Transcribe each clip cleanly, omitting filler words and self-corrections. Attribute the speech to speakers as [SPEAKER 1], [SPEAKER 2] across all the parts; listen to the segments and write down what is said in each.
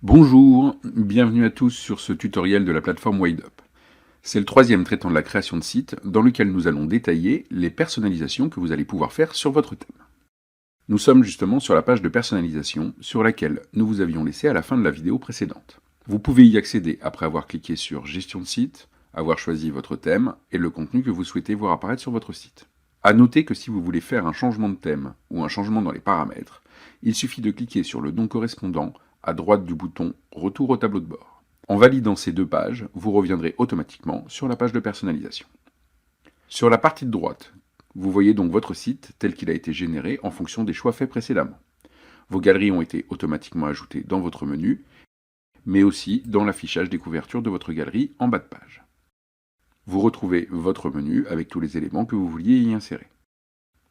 [SPEAKER 1] Bonjour, bienvenue à tous sur ce tutoriel de la plateforme WadeUp. C'est le troisième traitant de la création de site dans lequel nous allons détailler les personnalisations que vous allez pouvoir faire sur votre thème. Nous sommes justement sur la page de personnalisation sur laquelle nous vous avions laissé à la fin de la vidéo précédente. Vous pouvez y accéder après avoir cliqué sur Gestion de site, avoir choisi votre thème et le contenu que vous souhaitez voir apparaître sur votre site. À noter que si vous voulez faire un changement de thème ou un changement dans les paramètres, il suffit de cliquer sur le nom correspondant à droite du bouton « Retour au tableau de bord ». En validant ces deux pages, vous reviendrez automatiquement sur la page de personnalisation. Sur la partie de droite, vous voyez donc votre site tel qu'il a été généré en fonction des choix faits précédemment. Vos galeries ont été automatiquement ajoutées dans votre menu, mais aussi dans l'affichage des couvertures de votre galerie en bas de page. Vous retrouvez votre menu avec tous les éléments que vous vouliez y insérer.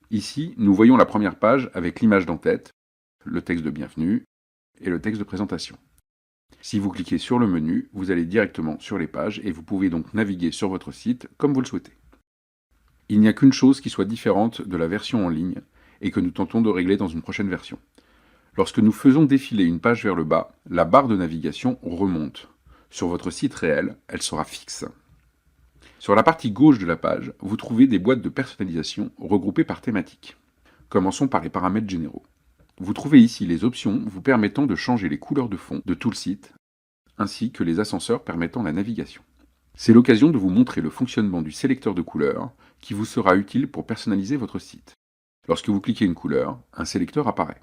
[SPEAKER 1] Ici, nous voyons la première page avec l'image d'en-tête, le texte de bienvenue et le texte de présentation. Si vous cliquez sur le menu, vous allez directement sur les pages et vous pouvez donc naviguer sur votre site comme vous le souhaitez. Il n'y a qu'une chose qui soit différente de la version en ligne et que nous tentons de régler dans une prochaine version. Lorsque nous faisons défiler une page vers le bas, la barre de navigation remonte. Sur votre site réel, elle sera fixe. Sur la partie gauche de la page, vous trouvez des boîtes de personnalisation regroupées par thématique. Commençons par les paramètres généraux. Vous trouvez ici les options vous permettant de changer les couleurs de fond de tout le site, ainsi que les ascenseurs permettant la navigation. C'est l'occasion de vous montrer le fonctionnement du sélecteur de couleurs qui vous sera utile pour personnaliser votre site. Lorsque vous cliquez une couleur, un sélecteur apparaît.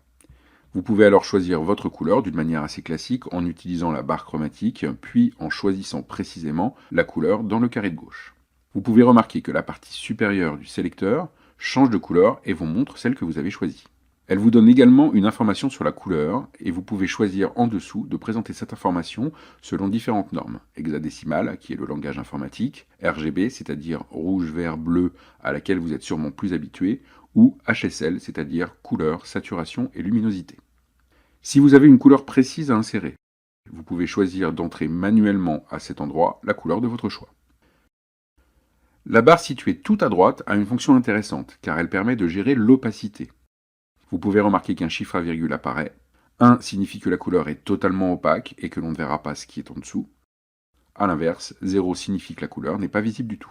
[SPEAKER 1] Vous pouvez alors choisir votre couleur d'une manière assez classique en utilisant la barre chromatique, puis en choisissant précisément la couleur dans le carré de gauche. Vous pouvez remarquer que la partie supérieure du sélecteur change de couleur et vous montre celle que vous avez choisie. Elle vous donne également une information sur la couleur et vous pouvez choisir en dessous de présenter cette information selon différentes normes. Hexadécimale, qui est le langage informatique, RGB, c'est-à-dire rouge, vert, bleu, à laquelle vous êtes sûrement plus habitué, ou HSL, c'est-à-dire couleur, saturation et luminosité. Si vous avez une couleur précise à insérer, vous pouvez choisir d'entrer manuellement à cet endroit la couleur de votre choix. La barre située tout à droite a une fonction intéressante, car elle permet de gérer l'opacité. Vous pouvez remarquer qu'un chiffre à virgule apparaît. 1 signifie que la couleur est totalement opaque et que l'on ne verra pas ce qui est en dessous. A l'inverse, 0 signifie que la couleur n'est pas visible du tout.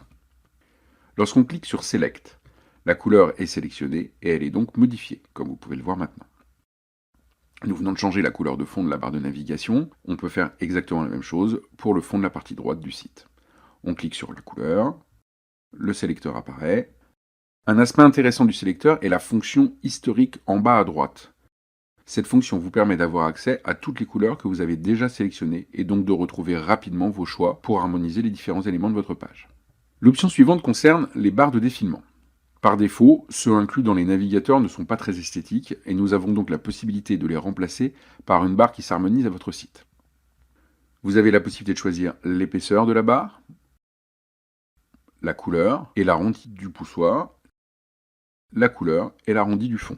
[SPEAKER 1] Lorsqu'on clique sur Select, la couleur est sélectionnée et elle est donc modifiée, comme vous pouvez le voir maintenant. Nous venons de changer la couleur de fond de la barre de navigation. On peut faire exactement la même chose pour le fond de la partie droite du site. On clique sur la couleur, le sélecteur apparaît. Un aspect intéressant du sélecteur est la fonction historique en bas à droite. Cette fonction vous permet d'avoir accès à toutes les couleurs que vous avez déjà sélectionnées et donc de retrouver rapidement vos choix pour harmoniser les différents éléments de votre page. L'option suivante concerne les barres de défilement. Par défaut, ceux inclus dans les navigateurs ne sont pas très esthétiques et nous avons donc la possibilité de les remplacer par une barre qui s'harmonise à votre site. Vous avez la possibilité de choisir l'épaisseur de la barre, la couleur et l'arrondi du poussoir, la couleur et l'arrondi du fond.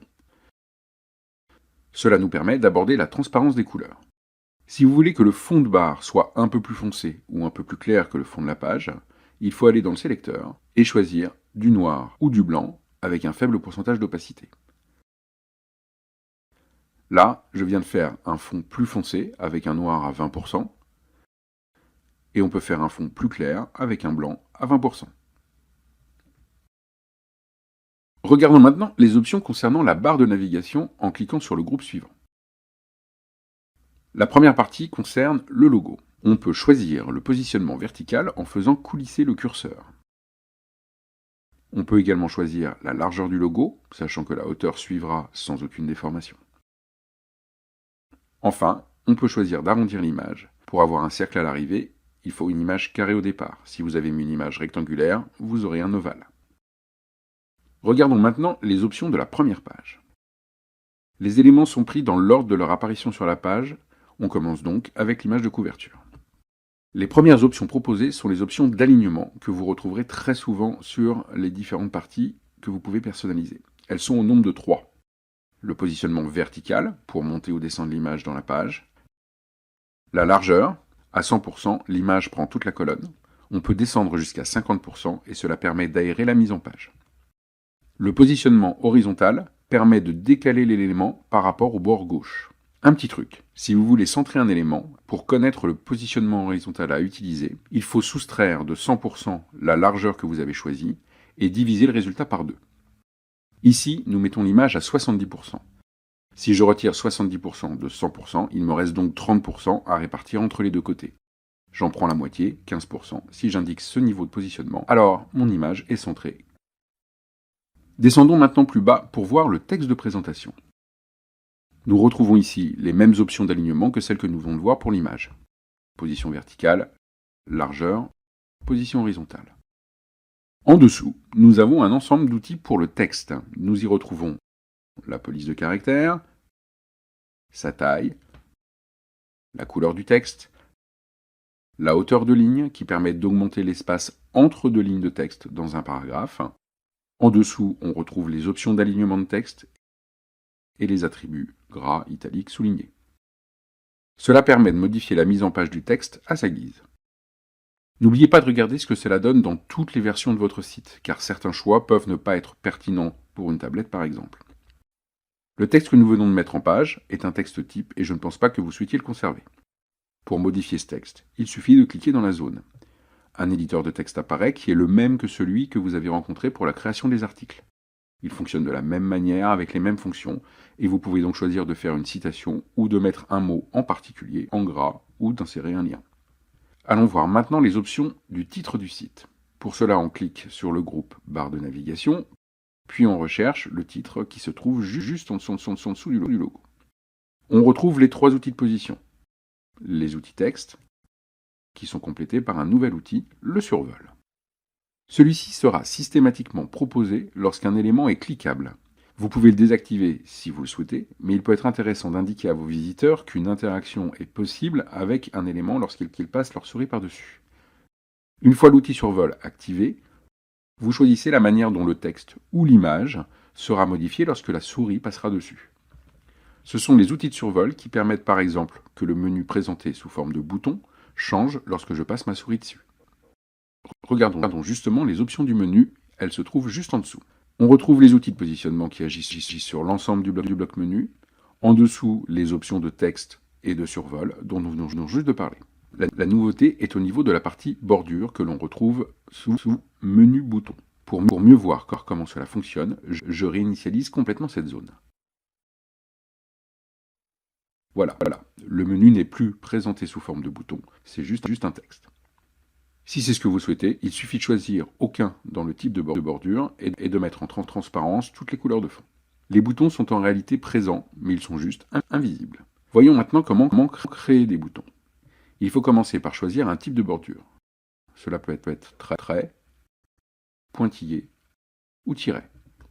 [SPEAKER 1] Cela nous permet d'aborder la transparence des couleurs. Si vous voulez que le fond de barre soit un peu plus foncé ou un peu plus clair que le fond de la page, il faut aller dans le sélecteur et choisir du noir ou du blanc avec un faible pourcentage d'opacité. Là, je viens de faire un fond plus foncé avec un noir à 20% et on peut faire un fond plus clair avec un blanc à 20%. Regardons maintenant les options concernant la barre de navigation en cliquant sur le groupe suivant. La première partie concerne le logo. On peut choisir le positionnement vertical en faisant coulisser le curseur. On peut également choisir la largeur du logo, sachant que la hauteur suivra sans aucune déformation. Enfin, on peut choisir d'arrondir l'image. Pour avoir un cercle à l'arrivée, il faut une image carrée au départ. Si vous avez mis une image rectangulaire, vous aurez un ovale. Regardons maintenant les options de la première page. Les éléments sont pris dans l'ordre de leur apparition sur la page. On commence donc avec l'image de couverture. Les premières options proposées sont les options d'alignement que vous retrouverez très souvent sur les différentes parties que vous pouvez personnaliser. Elles sont au nombre de 3. Le positionnement vertical pour monter ou descendre l'image dans la page. La largeur, à 100%, l'image prend toute la colonne. On peut descendre jusqu'à 50% et cela permet d'aérer la mise en page. Le positionnement horizontal permet de décaler l'élément par rapport au bord gauche. Un petit truc, si vous voulez centrer un élément, pour connaître le positionnement horizontal à utiliser, il faut soustraire de 100% la largeur que vous avez choisie et diviser le résultat par 2. Ici, nous mettons l'image à 70%. Si je retire 70% de 100%, il me reste donc 30% à répartir entre les deux côtés. J'en prends la moitié, 15%, si j'indique ce niveau de positionnement, alors mon image est centrée. Descendons maintenant plus bas pour voir le texte de présentation. Nous retrouvons ici les mêmes options d'alignement que celles que nous venons de voir pour l'image. Position verticale, largeur, position horizontale. En dessous, nous avons un ensemble d'outils pour le texte. Nous y retrouvons la police de caractères, sa taille, la couleur du texte, la hauteur de ligne qui permet d'augmenter l'espace entre deux lignes de texte dans un paragraphe. En dessous, on retrouve les options d'alignement de texte et les attributs gras, italiques, soulignés. Cela permet de modifier la mise en page du texte à sa guise. N'oubliez pas de regarder ce que cela donne dans toutes les versions de votre site, car certains choix peuvent ne pas être pertinents pour une tablette par exemple. Le texte que nous venons de mettre en page est un texte type et je ne pense pas que vous souhaitiez le conserver. Pour modifier ce texte, il suffit de cliquer dans la zone. Un éditeur de texte apparaît qui est le même que celui que vous avez rencontré pour la création des articles. Il fonctionne de la même manière avec les mêmes fonctions et vous pouvez donc choisir de faire une citation ou de mettre un mot en particulier en gras ou d'insérer un lien. Allons voir maintenant les options du titre du site. Pour cela, on clique sur le groupe barre de navigation, puis on recherche le titre qui se trouve juste en dessous du logo. On retrouve les 3 outils de position. Les outils texte, qui sont complétés par un nouvel outil, le survol. Celui-ci sera systématiquement proposé lorsqu'un élément est cliquable. Vous pouvez le désactiver si vous le souhaitez, mais il peut être intéressant d'indiquer à vos visiteurs qu'une interaction est possible avec un élément lorsqu'ils passent leur souris par-dessus. Une fois l'outil survol activé, vous choisissez la manière dont le texte ou l'image sera modifié lorsque la souris passera dessus. Ce sont les outils de survol qui permettent par exemple que le menu présenté sous forme de bouton change lorsque je passe ma souris dessus. Regardons justement les options du menu, elles se trouvent juste en dessous. On retrouve les outils de positionnement qui agissent sur l'ensemble du bloc menu. En dessous, les options de texte et de survol dont nous venons juste de parler. La nouveauté est au niveau de la partie bordure que l'on retrouve sous menu bouton. Pour mieux voir comment cela fonctionne, je réinitialise complètement cette zone. Voilà, le menu n'est plus présenté sous forme de bouton, c'est juste un texte. Si c'est ce que vous souhaitez, il suffit de choisir aucun dans le type de bordure et de mettre en transparence toutes les couleurs de fond. Les boutons sont en réalité présents, mais ils sont juste invisibles. Voyons maintenant comment créer des boutons. Il faut commencer par choisir un type de bordure. Cela peut être trait, pointillé ou tiret.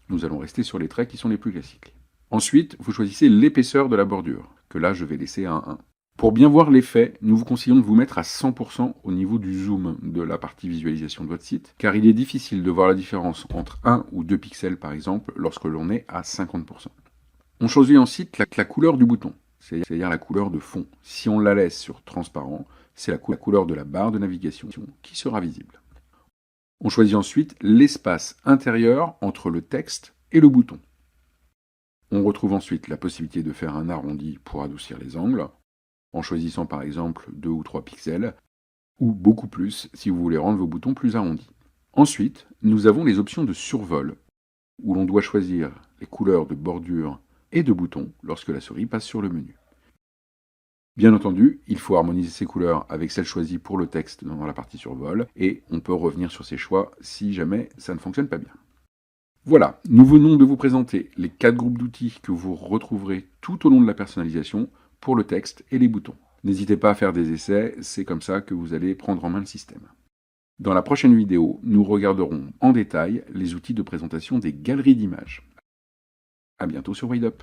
[SPEAKER 1] Nous allons rester sur les traits qui sont les plus classiques. Ensuite, vous choisissez l'épaisseur de la bordure, que là je vais laisser à 1. Pour bien voir l'effet, nous vous conseillons de vous mettre à 100% au niveau du zoom de la partie visualisation de votre site, car il est difficile de voir la différence entre 1 ou 2 pixels par exemple lorsque l'on est à 50%. On choisit ensuite la couleur du bouton, c'est-à-dire la couleur de fond. Si on la laisse sur transparent, c'est la couleur de la barre de navigation qui sera visible. On choisit ensuite l'espace intérieur entre le texte et le bouton. On retrouve ensuite la possibilité de faire un arrondi pour adoucir les angles, en choisissant par exemple 2 ou 3 pixels, ou beaucoup plus si vous voulez rendre vos boutons plus arrondis. Ensuite, nous avons les options de survol, où l'on doit choisir les couleurs de bordure et de boutons lorsque la souris passe sur le menu. Bien entendu, il faut harmoniser ces couleurs avec celles choisies pour le texte dans la partie survol, et on peut revenir sur ces choix si jamais ça ne fonctionne pas bien. Voilà, nous venons de vous présenter les 4 groupes d'outils que vous retrouverez tout au long de la personnalisation pour le texte et les boutons. N'hésitez pas à faire des essais, c'est comme ça que vous allez prendre en main le système. Dans la prochaine vidéo, nous regarderons en détail les outils de présentation des galeries d'images. À bientôt sur WadeUp.